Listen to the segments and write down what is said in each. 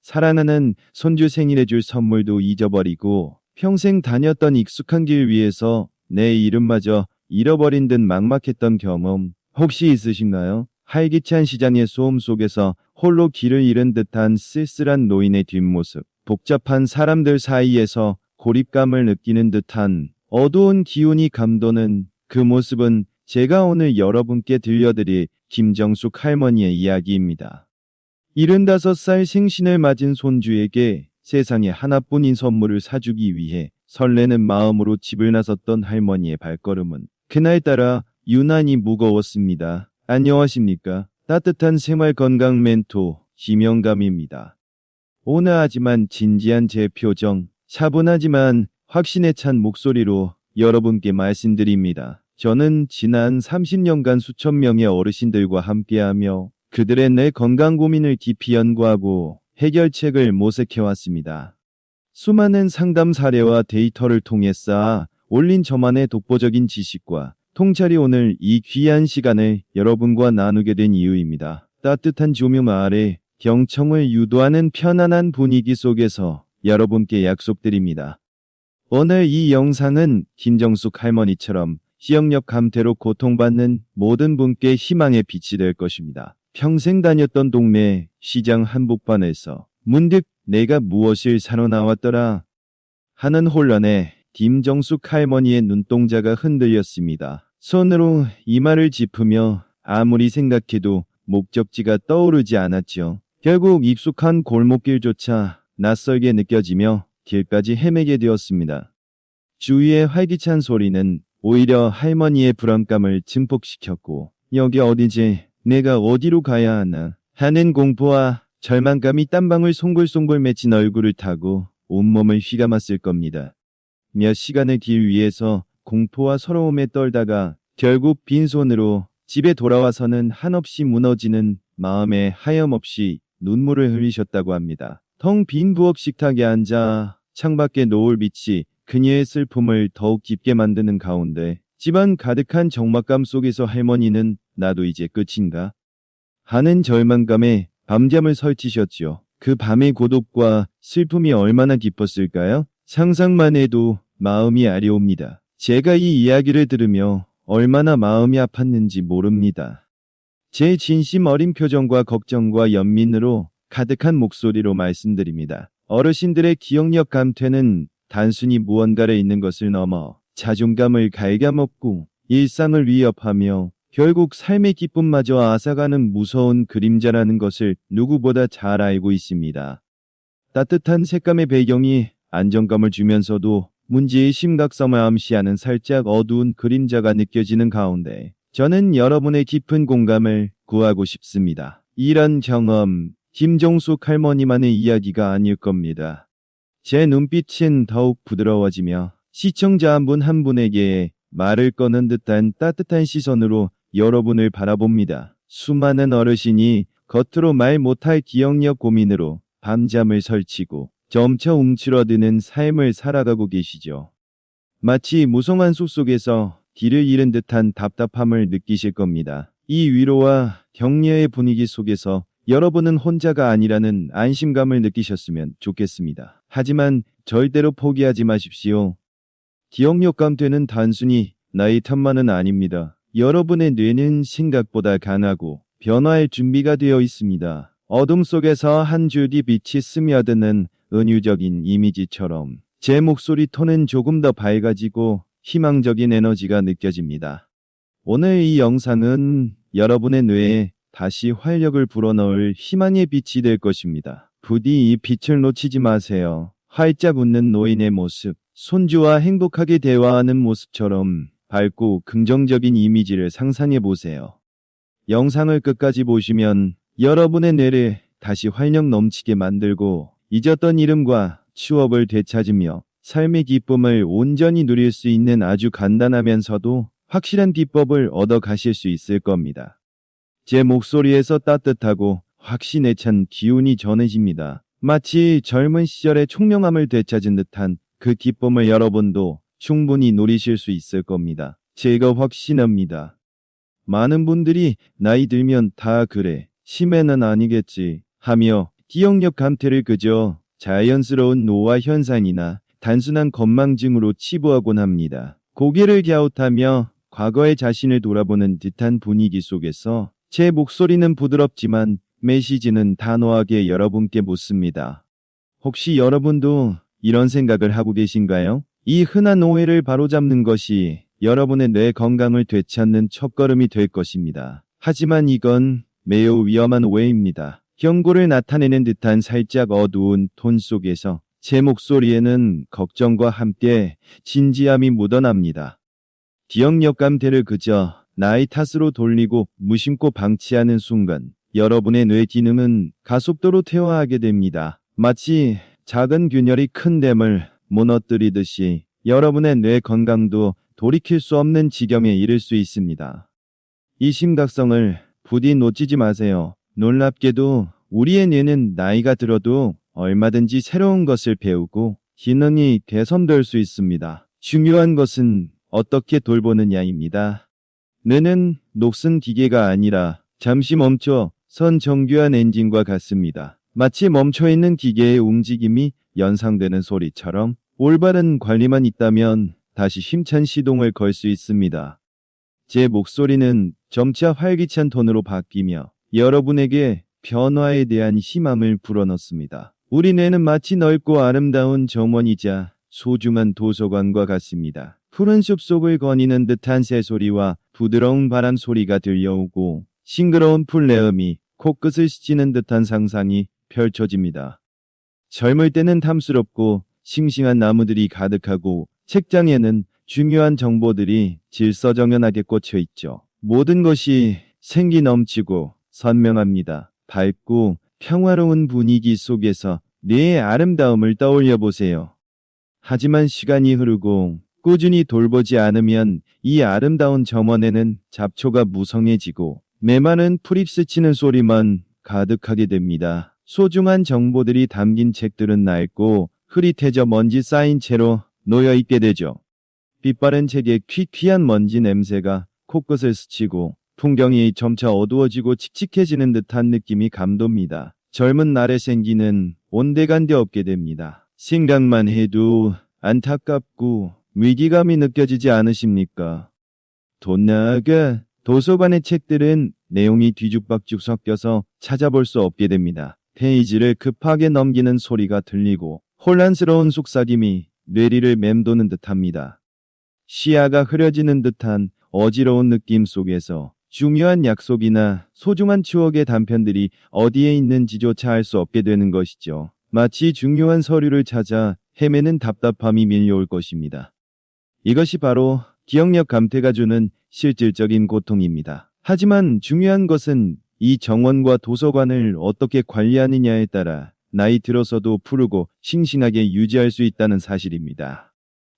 사랑하는 손주 생일에 줄 선물도 잊어버리고 평생 다녔던 익숙한 길 위에서 내 이름마저 잃어버린 듯 막막했던 경험 혹시 있으신가요? 활기찬 시장의 소음 속에서 홀로 길을 잃은 듯한 쓸쓸한 노인의 뒷모습, 복잡한 사람들 사이에서 고립감을 느끼는 듯한 어두운 기운이 감도는 그 모습은 제가 오늘 여러분께 들려드릴 김정숙 할머니의 이야기입니다. 75살 생신을 맞은 손주에게 세상에 하나뿐인 선물을 사주기 위해 설레는 마음으로 집을 나섰던 할머니의 발걸음은 그날따라 유난히 무거웠습니다. 안녕하십니까? 따뜻한 생활 건강 멘토 김영감입니다. 온화하지만 진지한 제 표정, 차분하지만 확신에 찬 목소리로 여러분께 말씀드립니다. 저는 지난 30년간 수천 명의 어르신들과 함께하며 그들의 내 건강 고민을 깊이 연구하고 해결책을 모색해왔습니다. 수많은 상담 사례와 데이터를 통해 쌓아 올린 저만의 독보적인 지식과 통찰이 오늘 이 귀한 시간을 여러분과 나누게 된 이유입니다. 따뜻한 조명 아래 경청을 유도하는 편안한 분위기 속에서 여러분께 약속드립니다. 오늘 이 영상은 김정숙 할머니처럼 시억력 감퇴로 고통받는 모든 분께 희망의 빛이 될 것입니다. 평생 다녔던 동네 시장 한복판에서 문득 내가 무엇을 사러 나왔더라 하는 혼란에 김정숙 할머니의 눈동자가 흔들렸습니다. 손으로 이마를 짚으며 아무리 생각해도 목적지가 떠오르지 않았죠. 결국 익숙한 골목길조차 낯설게 느껴지며 길까지 헤매게 되었습니다. 주위의 활기찬 소리는 오히려 할머니의 불안감을 증폭시켰고 여기 어디지? 내가 어디로 가야 하나 하는 공포와 절망감이 땀방울 송글송글 맺힌 얼굴을 타고 온몸을 휘감았을 겁니다. 몇 시간의 길 위에서 공포와 서러움에 떨다가 결국 빈손으로 집에 돌아와서는 한없이 무너지는 마음에 하염없이 눈물을 흘리셨다고 합니다. 텅 빈 부엌 식탁에 앉아 창밖의 노을 빛이 그녀의 슬픔을 더욱 깊게 만드는 가운데 집안 가득한 적막감 속에서 할머니는 나도 이제 끝인가? 하는 절망감에 밤잠을 설치셨지요. 그 밤의 고독과 슬픔이 얼마나 깊었을까요? 상상만 해도 마음이 아려옵니다. 제가 이 이야기를 들으며 얼마나 마음이 아팠는지 모릅니다. 제 진심 어린 표정과 걱정과 연민으로 가득한 목소리로 말씀드립니다. 어르신들의 기억력 감퇴는 단순히 무언가를 잃는 것을 넘어 자존감을 갉아먹고 일상을 위협하며 결국 삶의 기쁨마저 앗아가는 무서운 그림자라는 것을 누구보다 잘 알고 있습니다. 따뜻한 색감의 배경이 안정감을 주면서도 문제의 심각성을 암시하는 살짝 어두운 그림자가 느껴지는 가운데 저는 여러분의 깊은 공감을 구하고 싶습니다. 이런 경험, 김정숙 할머니만의 이야기가 아닐 겁니다. 제 눈빛은 더욱 부드러워지며 시청자 한 분 한 분에게 말을 꺼는 듯한 따뜻한 시선으로 여러분을 바라봅니다. 수많은 어르신이 겉으로 말 못할 기억력 고민으로 밤잠을 설치고 점차 움츠러드는 삶을 살아가고 계시죠. 마치 무성한 숲속에서 길을 잃은 듯한 답답함을 느끼실 겁니다. 이 위로와 격려의 분위기 속에서 여러분은 혼자가 아니라는 안심감을 느끼셨으면 좋겠습니다. 하지만 절대로 포기하지 마십시오. 기억력 감퇴는 단순히 나이 탓만은 아닙니다. 여러분의 뇌는 생각보다 강하고 변화할 준비가 되어 있습니다. 어둠 속에서 한 줄기 빛이 스며드는 은유적인 이미지처럼 제 목소리 톤은 조금 더 밝아지고 희망적인 에너지가 느껴집니다. 오늘 이 영상은 여러분의 뇌에 다시 활력을 불어넣을 희망의 빛이 될 것입니다. 부디 이 빛을 놓치지 마세요. 활짝 웃는 노인의 모습, 손주와 행복하게 대화하는 모습처럼 밝고 긍정적인 이미지를 상상해 보세요. 영상을 끝까지 보시면 여러분의 뇌를 다시 활력 넘치게 만들고 잊었던 이름과 추억을 되찾으며 삶의 기쁨을 온전히 누릴 수 있는 아주 간단하면서도 확실한 비법을 얻어 가실 수 있을 겁니다. 제 목소리에서 따뜻하고 확신에 찬 기운이 전해집니다. 마치 젊은 시절의 총명함을 되찾은 듯한 그 기쁨을 여러분도 충분히 누리실 수 있을 겁니다. 제가 확신합니다. 많은 분들이 나이 들면 다 그래, 치매는 아니겠지 하며 기억력 감퇴를 그저 자연스러운 노화 현상이나 단순한 건망증으로 치부하곤 합니다. 고개를 갸웃하며 과거의 자신을 돌아보는 듯한 분위기 속에서 제 목소리는 부드럽지만 메시지는 단호하게 여러분께 묻습니다. 혹시 여러분도 이런 생각을 하고 계신가요? 이 흔한 오해를 바로잡는 것이 여러분의 뇌 건강을 되찾는 첫걸음이 될 것입니다. 하지만 이건 매우 위험한 오해입니다. 경고를 나타내는 듯한 살짝 어두운 톤 속에서 제 목소리에는 걱정과 함께 진지함이 묻어납니다. 기억력 감퇴를 그저 나이 탓으로 돌리고 무심코 방치하는 순간 여러분의 뇌 기능은 가속도로 퇴화하게 됩니다. 마치 작은 균열이 큰 댐을 무너뜨리듯이 여러분의 뇌 건강도 돌이킬 수 없는 지경에 이를 수 있습니다. 이 심각성을 부디 놓치지 마세요. 놀랍게도 우리의 뇌는 나이가 들어도 얼마든지 새로운 것을 배우고 기능이 개선될 수 있습니다. 중요한 것은 어떻게 돌보느냐입니다. 뇌는 녹슨 기계가 아니라 잠시 멈춰 선 정교한 엔진과 같습니다. 마치 멈춰있는 기계의 움직임이 연상되는 소리처럼 올바른 관리만 있다면 다시 힘찬 시동을 걸 수 있습니다. 제 목소리는 점차 활기찬 톤으로 바뀌며 여러분에게 변화에 대한 희망을 불어넣습니다. 우리 뇌는 마치 넓고 아름다운 정원이자 소중한 도서관과 같습니다. 푸른 숲속을 거니는 듯한 새소리와 부드러운 바람 소리가 들려오고 싱그러운 풀내음이 코끝을 스치는 듯한 상상이 펼쳐집니다. 젊을 때는 탐스럽고 싱싱한 나무들이 가득하고 책장에는 중요한 정보들이 질서정연하게 꽂혀 있죠. 모든 것이 생기 넘치고 선명합니다. 밝고 평화로운 분위기 속에서 뇌의 아름다움을 떠올려 보세요. 하지만 시간이 흐르고 꾸준히 돌보지 않으면 이 아름다운 정원에는 잡초가 무성해지고 메마른 풀잎 스치는 소리만 가득하게 됩니다. 소중한 정보들이 담긴 책들은 낡고 흐릿해져 먼지 쌓인 채로 놓여있게 되죠. 빛바랜 책의 퀴퀴한 먼지 냄새가 코끝을 스치고 풍경이 점차 어두워지고 칙칙해지는 듯한 느낌이 감돕니다. 젊은 날에 생기는 온데간데 없게 됩니다. 생각만 해도 안타깝고 위기감이 느껴지지 않으십니까? 돈 나가 도서관의 책들은 내용이 뒤죽박죽 섞여서 찾아볼 수 없게 됩니다. 페이지를 급하게 넘기는 소리가 들리고 혼란스러운 속삭임이 뇌리를 맴도는 듯합니다. 시야가 흐려지는 듯한 어지러운 느낌 속에서 중요한 약속이나 소중한 추억의 단편들이 어디에 있는지조차 알 수 없게 되는 것이죠. 마치 중요한 서류를 찾아 헤매는 답답함이 밀려올 것입니다. 이것이 바로 기억력 감퇴가 주는 실질적인 고통입니다. 하지만 중요한 것은 이 정원과 도서관을 어떻게 관리하느냐에 따라 나이 들어서도 푸르고 싱싱하게 유지할 수 있다는 사실입니다.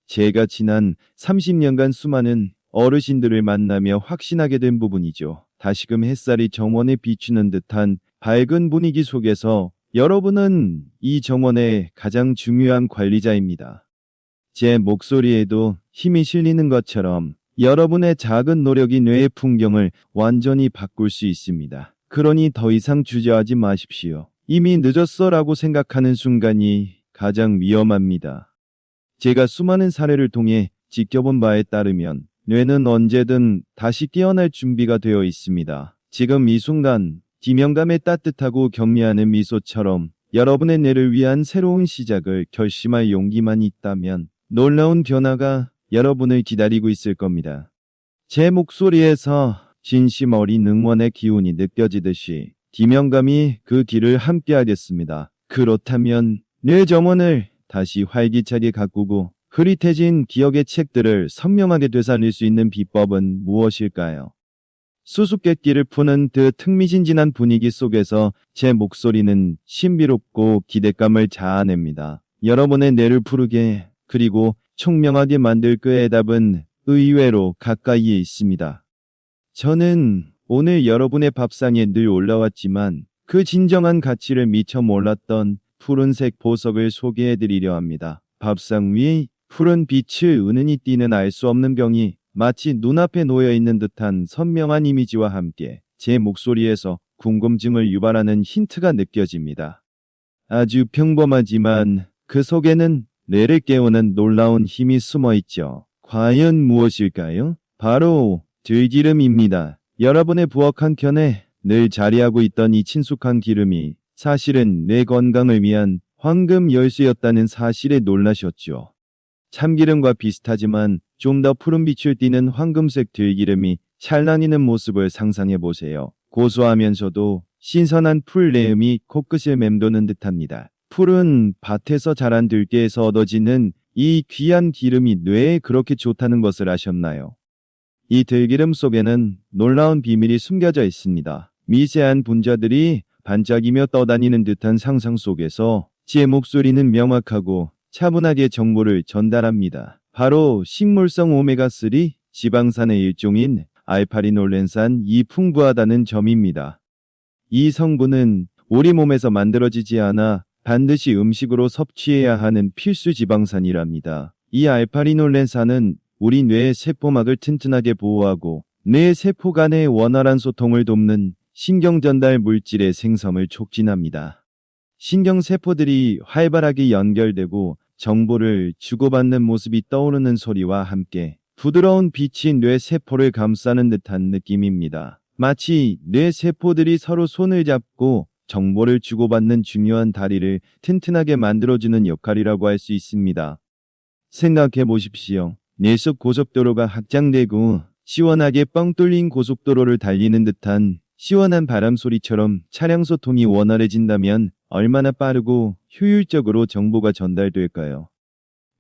제가 지난 30년간 수많은 어르신들을 만나며 확신하게 된 부분이죠. 다시금 햇살이 정원에 비추는 듯한 밝은 분위기 속에서 여러분은 이 정원의 가장 중요한 관리자입니다. 제 목소리에도 힘이 실리는 것처럼 여러분의 작은 노력이 뇌의 풍경을 완전히 바꿀 수 있습니다. 그러니 더 이상 주저하지 마십시오. 이미 늦었어라고 생각하는 순간이 가장 위험합니다. 제가 수많은 사례를 통해 지켜본 바에 따르면 뇌는 언제든 다시 깨어날 준비가 되어 있습니다. 지금 이 순간 기명감의 따뜻하고 격려하는 미소처럼 여러분의 뇌를 위한 새로운 시작을 결심할 용기만 있다면 놀라운 변화가 여러분을 기다리고 있을 겁니다. 제 목소리에서 진심 어린 응원의 기운이 느껴지듯이 기명감이 그 길을 함께하겠습니다. 그렇다면 뇌 정원을 다시 활기차게 가꾸고 흐릿해진 기억의 책들을 선명하게 되살릴 수 있는 비법은 무엇일까요? 수수께끼를 푸는 듯 흥미진진한 분위기 속에서 제 목소리는 신비롭고 기대감을 자아냅니다. 여러분의 뇌를 푸르게 그리고 총명하게 만들 그의 답은 의외로 가까이에 있습니다. 저는 오늘 여러분의 밥상에 늘 올라왔지만 그 진정한 가치를 미처 몰랐던 푸른색 보석을 소개해드리려 합니다. 밥상 위에 푸른 빛을 은은히 띠는 알 수 없는 병이 마치 눈앞에 놓여있는 듯한 선명한 이미지와 함께 제 목소리에서 궁금증을 유발하는 힌트가 느껴집니다. 아주 평범하지만 그 속에는 뇌를 깨우는 놀라운 힘이 숨어 있죠. 과연 무엇일까요? 바로 들기름입니다. 여러분의 부엌 한켠에 늘 자리하고 있던 이 친숙한 기름이 사실은 뇌 건강을 위한 황금 열쇠였다는 사실에 놀라셨죠. 참기름과 비슷하지만 좀 더 푸른 빛을 띠는 황금색 들기름이 찰랑이는 모습을 상상해 보세요. 고소하면서도 신선한 풀 내음이 코끝을 맴도는 듯합니다. 풀은 밭에서 자란 들깨에서 얻어지는 이 귀한 기름이 뇌에 그렇게 좋다는 것을 아셨나요? 이 들기름 속에는 놀라운 비밀이 숨겨져 있습니다. 미세한 분자들이 반짝이며 떠다니는 듯한 상상 속에서 제 목소리는 명확하고 차분하게 정보를 전달합니다. 바로 식물성 오메가3 지방산의 일종인 알파리놀렌산이 풍부하다는 점입니다. 이 성분은 우리 몸에서 만들어지지 않아 반드시 음식으로 섭취해야 하는 필수 지방산이랍니다. 이 알파리놀렌산은 우리 뇌의 세포막을 튼튼하게 보호하고 뇌 세포 간의 원활한 소통을 돕는 신경전달 물질의 생성을 촉진합니다. 신경세포들이 활발하게 연결되고 정보를 주고받는 모습이 떠오르는 소리와 함께 부드러운 빛이 뇌 세포를 감싸는 듯한 느낌입니다. 마치 뇌 세포들이 서로 손을 잡고 정보를 주고받는 중요한 다리를 튼튼하게 만들어주는 역할이라고 할 수 있습니다. 생각해 보십시오. 뇌 속 고속도로가 확장되고 시원하게 뻥 뚫린 고속도로를 달리는 듯한 시원한 바람 소리처럼 차량 소통이 원활해진다면 얼마나 빠르고 효율적으로 정보가 전달될까요?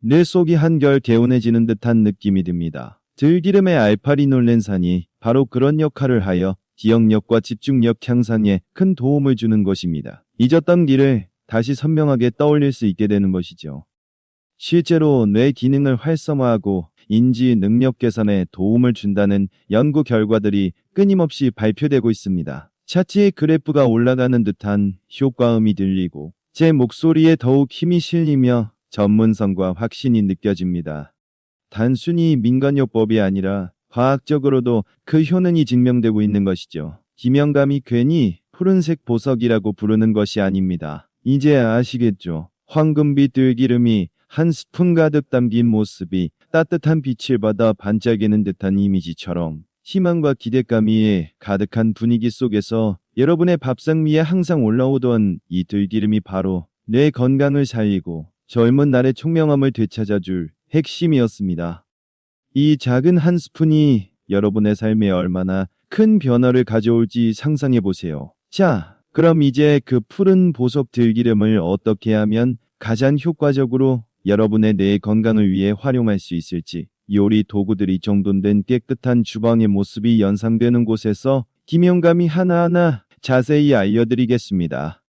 뇌 속이 한결 개운해지는 듯한 느낌이 듭니다. 들기름의 알파리놀렌산이 바로 그런 역할을 하여 기억력과 집중력 향상에 큰 도움을 주는 것입니다. 잊었던 길을 다시 선명하게 떠올릴 수 있게 되는 것이죠. 실제로 뇌 기능을 활성화하고 인지 능력 개선에 도움을 준다는 연구 결과들이 끊임없이 발표되고 있습니다. 차트의 그래프가 올라가는 듯한 효과음이 들리고 제 목소리에 더욱 힘이 실리며 전문성과 확신이 느껴집니다. 단순히 민간요법이 아니라 과학적으로도 그 효능이 증명되고 있는 것이죠. 김영감이 괜히 푸른색 보석이라고 부르는 것이 아닙니다. 이제 아시겠죠? 황금빛 들기름이 한 스푼 가득 담긴 모습이 따뜻한 빛을 받아 반짝이는 듯한 이미지처럼 희망과 기대감이 가득한 분위기 속에서 여러분의 밥상 위에 항상 올라오던 이 들기름이 바로 뇌 건강을 살리고 젊은 날의 총명함을 되찾아줄 핵심이었습니다. 이 작은 한 스푼이 여러분의 삶에 얼마나 큰 변화를 가져올지 상상해 보세요. 자, 그럼 이제 그 푸른 보석 들기름을 어떻게 하면 가장 효과적으로 여러분의 뇌 건강을 위해 활용할 수 있을지 요리 도구들이 정돈된 깨끗한 주방의 모습이 연상되는 곳에서 김영감이 하나하나 자세히 알려드리겠습니다.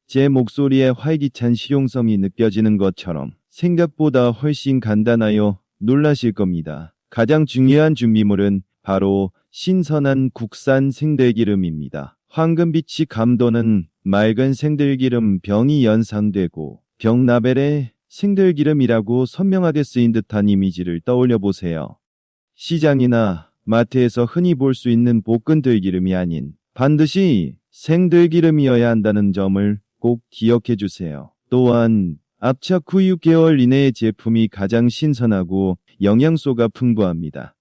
제 목소리에 활기찬 실용성이 느껴지는 것처럼 생각보다 훨씬 간단하여 놀라실 겁니다. 가장 중요한 준비물은 바로 신선한 국산 생들기름입니다. 황금빛이 감도는 맑은 생들기름 병이 연상되고 병 라벨에 생들기름이라고 선명하게 쓰인 듯한 이미지를 떠올려 보세요. 시장이나 마트에서 흔히 볼 수 있는 볶은 들기름이 아닌 반드시 생들기름이어야 한다는 점을 꼭 기억해 주세요. 또한 압착 후 6개월 이내의 제품이 가장 신선하고 영양소가 풍부합니다.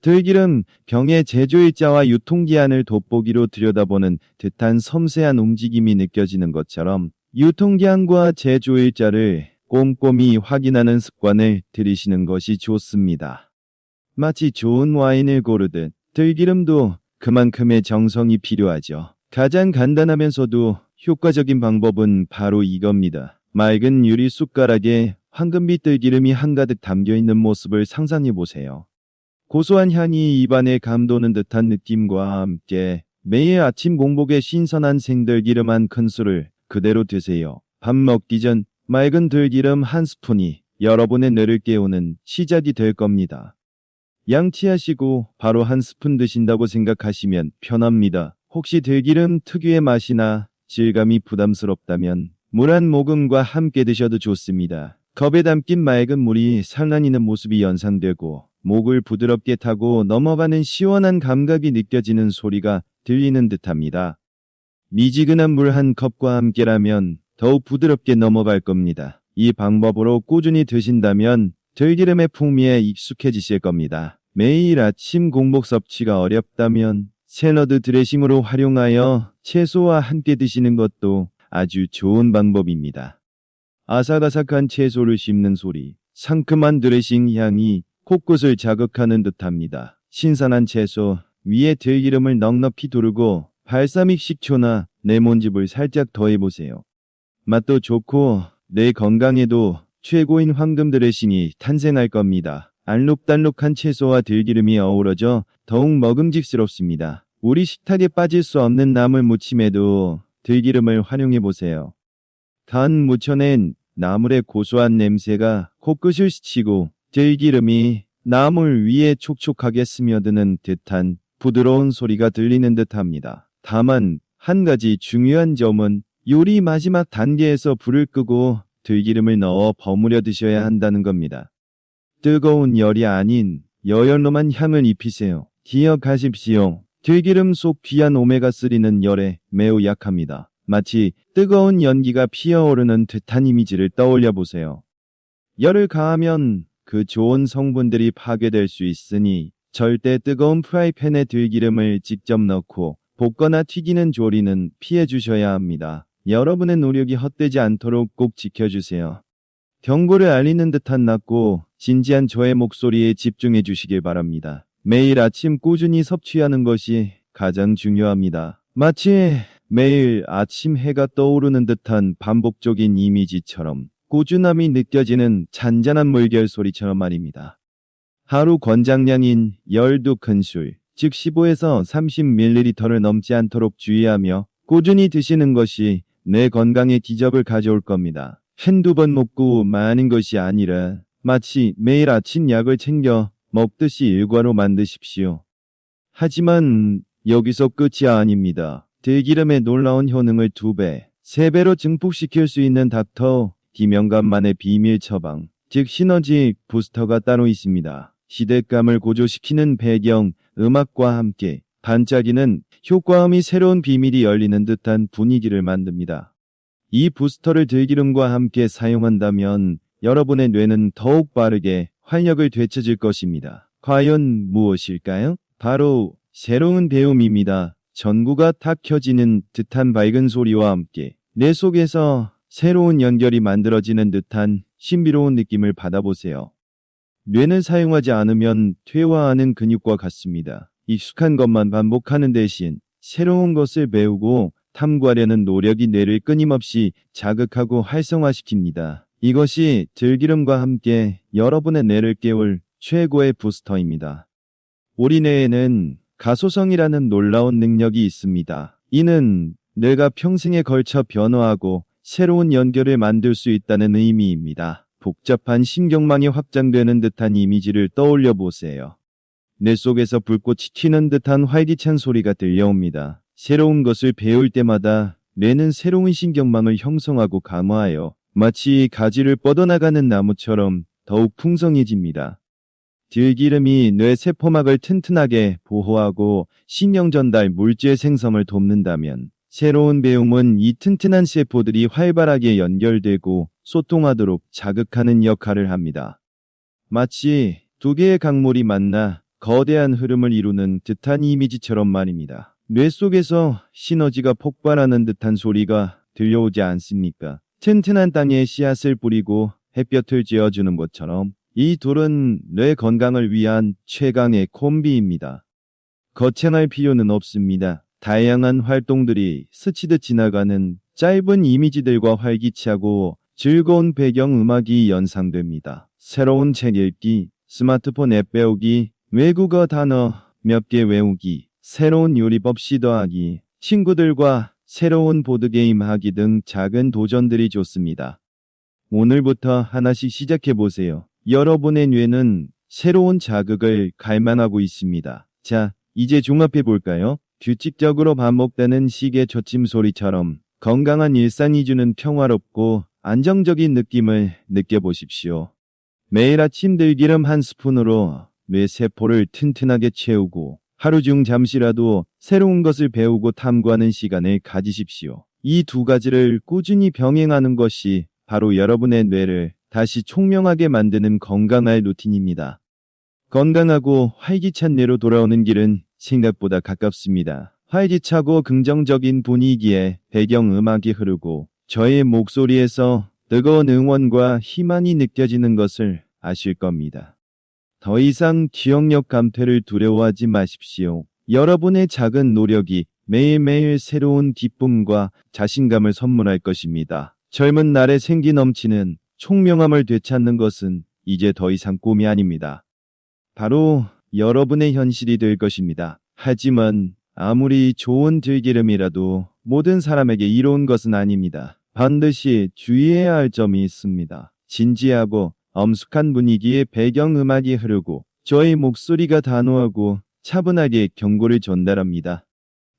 들기름 병의 제조일자와 유통기한을 돋보기로 들여다보는 듯한 섬세한 움직임이 느껴지는 것처럼 유통기한과 제조일자를 꼼꼼히 확인하는 습관을 들이시는 것이 좋습니다. 마치 좋은 와인을 고르듯 들기름도 그만큼의 정성이 필요하죠. 가장 간단하면서도 효과적인 방법은 바로 이겁니다. 맑은 유리 숟가락에 황금빛 들기름이 한가득 담겨있는 모습을 상상해 보세요. 고소한 향이 입안에 감도는 듯한 느낌과 함께 매일 아침 공복에 신선한 생들기름 한 큰술을 그대로 드세요. 밥 먹기 전 맑은 들기름 한 스푼이 여러분의 뇌를 깨우는 시작이 될 겁니다. 양치하시고 바로 한 스푼 드신다고 생각하시면 편합니다. 혹시 들기름 특유의 맛이나 질감이 부담스럽다면 물 한 모금과 함께 드셔도 좋습니다. 컵에 담긴 맑은 물이 살라니는 모습이 연상되고 목을 부드럽게 타고 넘어가는 시원한 감각이 느껴지는 소리가 들리는 듯합니다. 미지근한 물 한 컵과 함께라면 더욱 부드럽게 넘어갈 겁니다. 이 방법으로 꾸준히 드신다면 들기름의 풍미에 익숙해지실 겁니다. 매일 아침 공복 섭취가 어렵다면 샐러드 드레싱으로 활용하여 채소와 함께 드시는 것도 아주 좋은 방법입니다. 아삭아삭한 채소를 씹는 소리, 상큼한 드레싱 향이 코끝을 자극하는 듯합니다. 신선한 채소 위에 들기름을 넉넉히 두르고 발사믹 식초나 레몬즙을 살짝 더해보세요. 맛도 좋고 내 건강에도 최고인 황금 드레싱이 탄생할 겁니다. 알록달록한 채소와 들기름이 어우러져 더욱 먹음직스럽습니다. 우리 식탁에 빠질 수 없는 나물 무침에도 들기름을 활용해보세요. 단 무쳐낸 나물의 고소한 냄새가 코끝을 스치고 들기름이 나물 위에 촉촉하게 스며드는 듯한 부드러운 소리가 들리는 듯합니다. 다만 한 가지 중요한 점은 요리 마지막 단계에서 불을 끄고 들기름을 넣어 버무려 드셔야 한다는 겁니다. 뜨거운 열이 아닌 여열로만 향을 입히세요. 기억하십시오. 들기름 속 귀한 오메가3는 열에 매우 약합니다. 마치 뜨거운 연기가 피어오르는 듯한 이미지를 떠올려 보세요. 열을 가하면 그 좋은 성분들이 파괴될 수 있으니 절대 뜨거운 프라이팬에 들기름을 직접 넣고 볶거나 튀기는 조리는 피해 주셔야 합니다. 여러분의 노력이 헛되지 않도록 꼭 지켜주세요. 경고를 알리는 듯한 낮고 진지한 저의 목소리에 집중해 주시길 바랍니다. 매일 아침 꾸준히 섭취하는 것이 가장 중요합니다. 마치 매일 아침 해가 떠오르는 듯한 반복적인 이미지처럼 꾸준함이 느껴지는 잔잔한 물결 소리처럼 말입니다. 하루 권장량인 12큰술, 즉 15에서 30ml를 넘지 않도록 주의하며 꾸준히 드시는 것이 내 건강에 기적을 가져올 겁니다. 한두 번 먹고 마는 것이 아니라 마치 매일 아침 약을 챙겨 먹듯이 일과로 만드십시오. 하지만 여기서 끝이 아닙니다. 들기름의 놀라운 효능을 2배, 3배로 증폭시킬 수 있는 닥터 김영감만의 비밀 처방, 즉 시너지 부스터가 따로 있습니다. 시대감을 고조시키는 배경 음악과 함께 반짝이는 효과음이 새로운 비밀이 열리는 듯한 분위기를 만듭니다. 이 부스터를 들기름과 함께 사용한다면 여러분의 뇌는 더욱 빠르게 활력을 되찾을 것입니다. 과연 무엇일까요? 바로 새로운 배움입니다. 전구가 탁 켜지는 듯한 밝은 소리와 함께 뇌 속에서 새로운 연결이 만들어지는 듯한 신비로운 느낌을 받아보세요. 뇌는 사용하지 않으면 퇴화하는 근육과 같습니다. 익숙한 것만 반복하는 대신 새로운 것을 배우고 탐구하려는 노력이 뇌를 끊임없이 자극하고 활성화시킵니다. 이것이 들기름과 함께 여러분의 뇌를 깨울 최고의 부스터입니다. 우리 뇌에는 가소성이라는 놀라운 능력이 있습니다. 이는 뇌가 평생에 걸쳐 변화하고 새로운 연결을 만들 수 있다는 의미입니다. 복잡한 신경망이 확장되는 듯한 이미지를 떠올려 보세요. 뇌 속에서 불꽃이 튀는 듯한 활기찬 소리가 들려옵니다. 새로운 것을 배울 때마다 뇌는 새로운 신경망을 형성하고 강화하여 마치 가지를 뻗어나가는 나무처럼 더욱 풍성해집니다. 들기름이 뇌 세포막을 튼튼하게 보호하고 신경 전달 물질 생성을 돕는다면 새로운 배움은 이 튼튼한 세포들이 활발하게 연결되고 소통하도록 자극하는 역할을 합니다. 마치 두 개의 강물이 만나 거대한 흐름을 이루는 듯한 이미지처럼 말입니다. 뇌 속에서 시너지가 폭발하는 듯한 소리가 들려오지 않습니까? 튼튼한 땅에 씨앗을 뿌리고 햇볕을 쬐어주는 것처럼 이 둘은 뇌 건강을 위한 최강의 콤비입니다. 거창할 필요는 없습니다. 다양한 활동들이 스치듯 지나가는 짧은 이미지들과 활기차고 즐거운 배경 음악이 연상됩니다. 새로운 책 읽기, 스마트폰 앱 배우기, 외국어 단어 몇 개 외우기, 새로운 요리법 시도하기, 친구들과 새로운 보드게임 하기 등 작은 도전들이 좋습니다. 오늘부터 하나씩 시작해보세요. 여러분의 뇌는 새로운 자극을 갈망하고 있습니다. 자, 이제 종합해볼까요? 규칙적으로 반복되는 시계 초침 소리처럼 건강한 일상이 주는 평화롭고 안정적인 느낌을 느껴보십시오. 매일 아침 들기름 한 스푼으로 뇌 세포를 튼튼하게 채우고 하루 중 잠시라도 새로운 것을 배우고 탐구하는 시간을 가지십시오. 이 두 가지를 꾸준히 병행하는 것이 바로 여러분의 뇌를 다시 총명하게 만드는 건강할 루틴입니다. 건강하고 활기찬 뇌로 돌아오는 길은 생각보다 가깝습니다. 활기차고 긍정적인 분위기에 배경음악이 흐르고 저의 목소리에서 뜨거운 응원과 희망이 느껴지는 것을 아실 겁니다. 더 이상 기억력 감퇴를 두려워하지 마십시오. 여러분의 작은 노력이 매일매일 새로운 기쁨과 자신감을 선물할 것입니다. 젊은 날에 생기 넘치는 총명함을 되찾는 것은 이제 더 이상 꿈이 아닙니다. 바로 여러분의 현실이 될 것입니다. 하지만 아무리 좋은 들기름이라도 모든 사람에게 이로운 것은 아닙니다. 반드시 주의해야 할 점이 있습니다. 진지하고 엄숙한 분위기에 배경음악이 흐르고 저의 목소리가 단호하고 차분하게 경고를 전달합니다.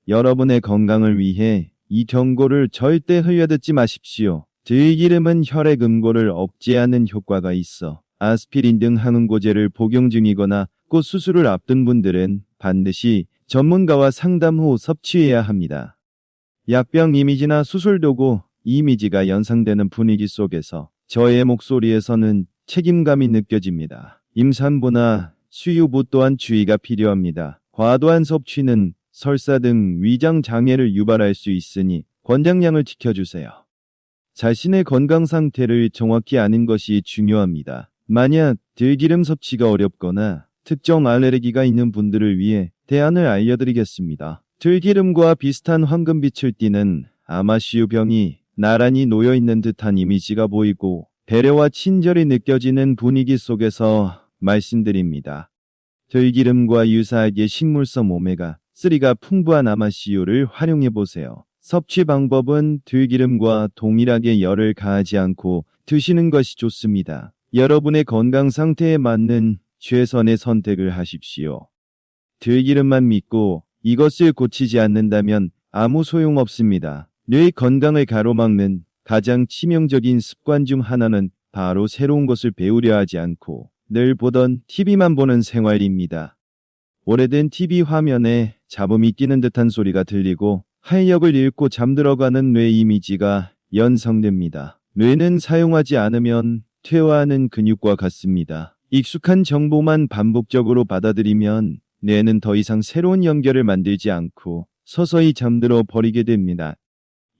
여러분의 건강을 위해 이 경고를 절대 흘려듣지 마십시오. 들기름은 혈액 음고를 억제하는 효과가 있어 아스피린 등 항응고제를 복용 중이거나 곧 수술을 앞둔 분들은 반드시 전문가와 상담 후 섭취해야 합니다. 약병 이미지나 수술 도구 이미지가 연상되는 분위기 속에서 저의 목소리에서는 책임감이 느껴집니다. 임산부나 수유부 또한 주의가 필요합니다. 과도한 섭취는 설사 등 위장 장애를 유발할 수 있으니 권장량을 지켜주세요. 자신의 건강 상태를 정확히 아는 것이 중요합니다. 만약 들기름 섭취가 어렵거나 특정 알레르기가 있는 분들을 위해 대안을 알려드리겠습니다. 들기름과 비슷한 황금빛을 띠는 아마시유병이 나란히 놓여있는 듯한 이미지가 보이고 배려와 친절이 느껴지는 분위기 속에서 말씀드립니다. 들기름과 유사하게 식물성 오메가3가 풍부한 아마시유를 활용해보세요. 섭취 방법은 들기름과 동일하게 열을 가하지 않고 드시는 것이 좋습니다. 여러분의 건강 상태에 맞는 최선의 선택을 하십시오. 들기름만 믿고 이것을 고치지 않는다면 아무 소용없습니다. 뇌의 건강을 가로막는 가장 치명적인 습관 중 하나는 바로 새로운 것을 배우려 하지 않고 늘 보던 TV만 보는 생활입니다. 오래된 TV 화면에 잡음이 끼는 듯한 소리가 들리고 활력을 잃고 잠들어가는 뇌 이미지가 연상됩니다. 뇌는 사용하지 않으면 퇴화하는 근육과 같습니다. 익숙한 정보만 반복적으로 받아들이면 뇌는 더 이상 새로운 연결을 만들지 않고 서서히 잠들어 버리게 됩니다.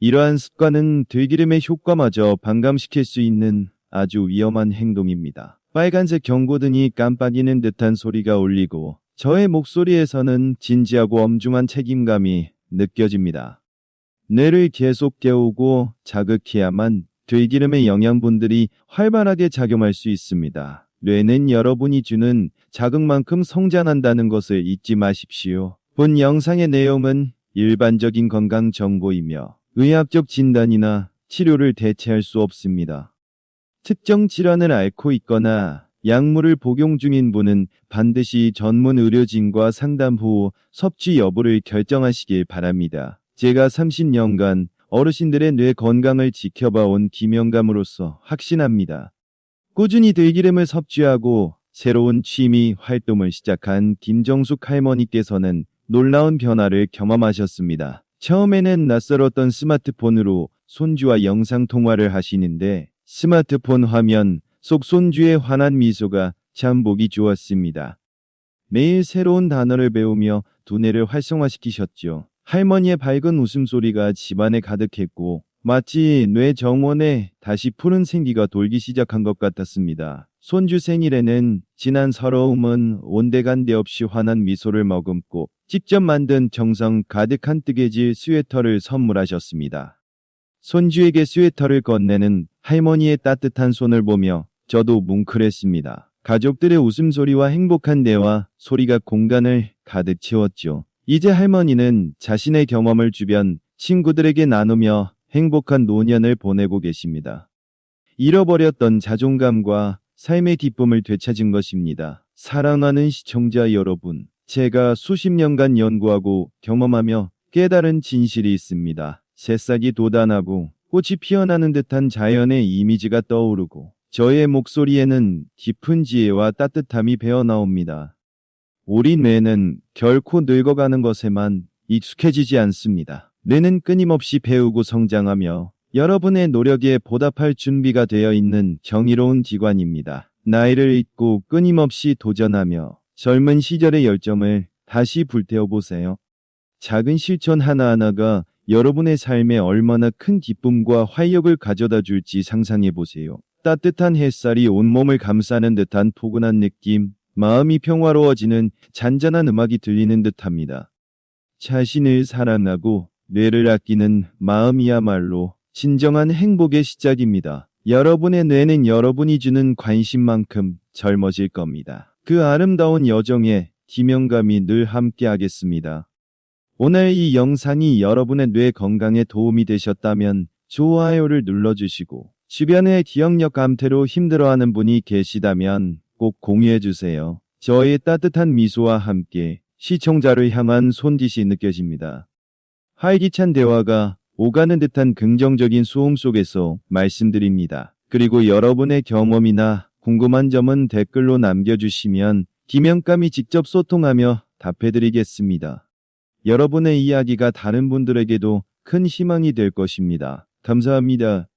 이러한 습관은 들기름의 효과마저 반감시킬 수 있는 아주 위험한 행동입니다. 빨간색 경고등이 깜빡이는 듯한 소리가 울리고 저의 목소리에서는 진지하고 엄중한 책임감이 느껴집니다. 뇌를 계속 깨우고 자극해야만 들기름의 영양분들이 활발하게 작용할 수 있습니다. 뇌는 여러분이 주는 자극만큼 성장한다는 것을 잊지 마십시오. 본 영상의 내용은 일반적인 건강 정보이며 의학적 진단이나 치료를 대체할 수 없습니다. 특정 질환을 앓고 있거나 약물을 복용 중인 분은 반드시 전문 의료진과 상담 후 섭취 여부를 결정하시길 바랍니다. 제가 30년간 어르신들의 뇌 건강을 지켜봐온 김영감으로서 확신합니다. 꾸준히 들기름을 섭취하고 새로운 취미 활동을 시작한 김정숙 할머니께서는 놀라운 변화를 경험하셨습니다. 처음에는 낯설었던 스마트폰으로 손주와 영상통화를 하시는데 스마트폰 화면 속 손주의 환한 미소가 참 보기 좋았습니다. 매일 새로운 단어를 배우며 두뇌를 활성화시키셨죠. 할머니의 밝은 웃음소리가 집안에 가득했고 마치 뇌 정원에 다시 푸른 생기가 돌기 시작한 것 같았습니다. 손주 생일에는 진한 서러움은 온데간데 없이 환한 미소를 머금고 직접 만든 정성 가득한 뜨개질 스웨터를 선물하셨습니다. 손주에게 스웨터를 건네는 할머니의 따뜻한 손을 보며 저도 뭉클했습니다. 가족들의 웃음소리와 행복한 대화, 소리가 공간을 가득 채웠죠. 이제 할머니는 자신의 경험을 주변 친구들에게 나누며 행복한 노년을 보내고 계십니다. 잃어버렸던 자존감과 삶의 기쁨을 되찾은 것입니다. 사랑하는 시청자 여러분, 제가 수십 년간 연구하고 경험하며 깨달은 진실이 있습니다. 새싹이 돋아나고 꽃이 피어나는 듯한 자연의 이미지가 떠오르고 저의 목소리에는 깊은 지혜와 따뜻함이 배어나옵니다. 우리 뇌는 결코 늙어가는 것에만 익숙해지지 않습니다. 뇌는 끊임없이 배우고 성장하며 여러분의 노력에 보답할 준비가 되어 있는 정의로운 기관입니다. 나이를 잊고 끊임없이 도전하며 젊은 시절의 열정을 다시 불태워보세요. 작은 실천 하나하나가 여러분의 삶에 얼마나 큰 기쁨과 활력을 가져다 줄지 상상해보세요. 따뜻한 햇살이 온몸을 감싸는 듯한 포근한 느낌, 마음이 평화로워지는 잔잔한 음악이 들리는 듯합니다. 자신을 사랑하고 뇌를 아끼는 마음이야말로 진정한 행복의 시작입니다. 여러분의 뇌는 여러분이 주는 관심만큼 젊어질 겁니다. 그 아름다운 여정에 기명감이 늘 함께하겠습니다. 오늘 이 영상이 여러분의 뇌 건강에 도움이 되셨다면 좋아요를 눌러주시고 주변에 기억력 감퇴로 힘들어하는 분이 계시다면 꼭 공유해주세요. 저의 따뜻한 미소와 함께 시청자를 향한 손짓이 느껴집니다. 활기찬 대화가 오가는 듯한 긍정적인 소음 속에서 말씀드립니다. 그리고 여러분의 경험이나 궁금한 점은 댓글로 남겨주시면 김영감이 직접 소통하며 답해드리겠습니다. 여러분의 이야기가 다른 분들에게도 큰 희망이 될 것입니다. 감사합니다.